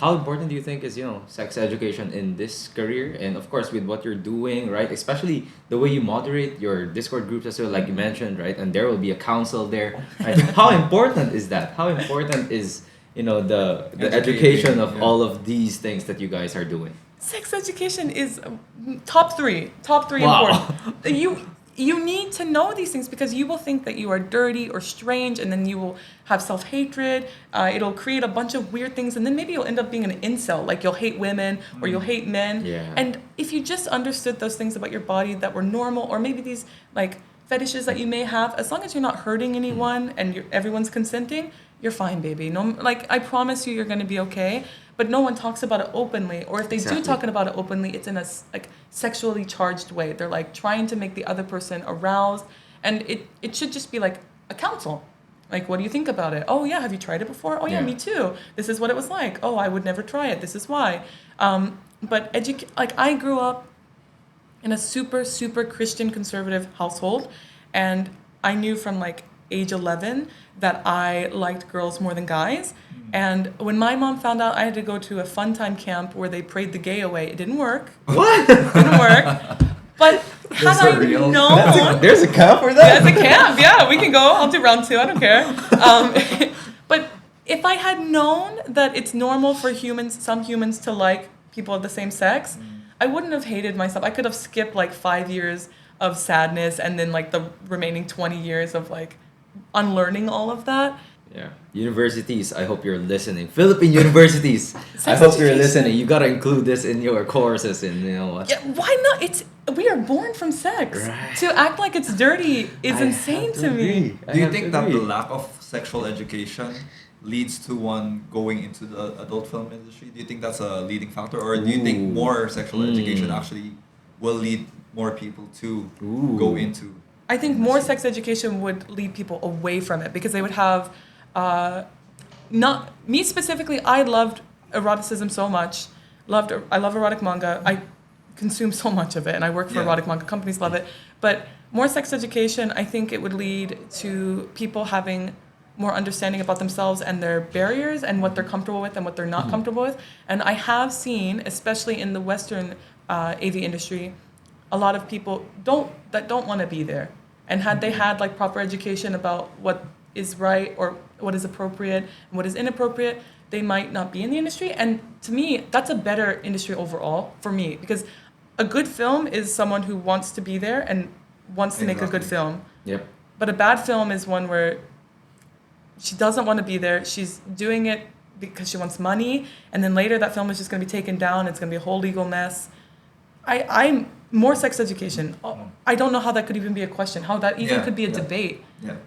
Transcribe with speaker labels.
Speaker 1: How important do you think is sex education in this career, and of course with what you're doing, right? Especially the way you moderate your Discord groups as well, like you mentioned, right? And there will be a council there, right? How important is that? How important is the education of all of these things that you guys are doing?
Speaker 2: Sex education is top three
Speaker 1: Wow.
Speaker 2: important. You need to know these things because you will think that you are dirty or strange, and then you will have self-hatred. It'll create a bunch of weird things, and then maybe you'll end up being an incel, like you'll hate women or you'll hate men.
Speaker 1: Yeah.
Speaker 2: And if you just understood those things about your body that were normal, or maybe these like fetishes that you may have, as long as you're not hurting anyone and everyone's consenting, you're fine, baby. No, like I promise you're gonna be okay. But no one talks about it openly, or if they do talk about it openly, it's in a like sexually charged way. They're like trying to make the other person aroused, and it should just be like a counsel. Like, what do you think about it? Oh yeah, have you tried it before? Oh yeah, me too. This is what it was like. Oh, I would never try it. This is why. But like I grew up in a super Christian conservative household, and I knew from like age 11 that I liked girls more than guys. And when my mom found out, I had to go to a fun time camp where they prayed the gay away. It didn't work.
Speaker 1: What?
Speaker 2: It didn't work. But had I known...
Speaker 1: There's a camp for that?
Speaker 2: There's a camp, yeah. We can go. I'll do round 2. I don't care. But if I had known that it's normal for some humans to like people of the same sex, I wouldn't have hated myself. I could have skipped like 5 years of sadness and then like the remaining 20 years of like unlearning all of that.
Speaker 1: Yeah. Universities, I hope you're listening. Philippine universities, I hope you're listening. You gotta include this in your courses, and what?
Speaker 2: Yeah, why not? We are born from sex.
Speaker 1: Right.
Speaker 2: To act like it's dirty is insane to me.
Speaker 3: Do you think that the lack of sexual education leads to one going into the adult film industry? Do you think that's a leading factor, or do you think more sexual education actually will lead more people to go into?
Speaker 2: I think more sex education would lead people away from it because they would have. Not me specifically. I loved eroticism so much. I love erotic manga. I consume so much of it, and I work for erotic manga companies. Love it. But more sex education, I think it would lead to people having more understanding about themselves and their barriers and what they're comfortable with and what they're not comfortable with. And I have seen, especially in the Western AV industry, a lot of people don't want to be there. And had they had like proper education about what is right or what is appropriate and what is inappropriate, they might not be in the industry. And to me, that's a better industry overall for me, because a good film is someone who wants to be there and wants to make a good film.
Speaker 1: Yep.
Speaker 2: But a bad film is one where she doesn't want to be there. She's doing it because she wants money, and then later that film is just going to be taken down. It's going to be a whole legal mess. I'm more sex education. I don't know how that could even be a question. How that even could be a debate.
Speaker 3: Yeah.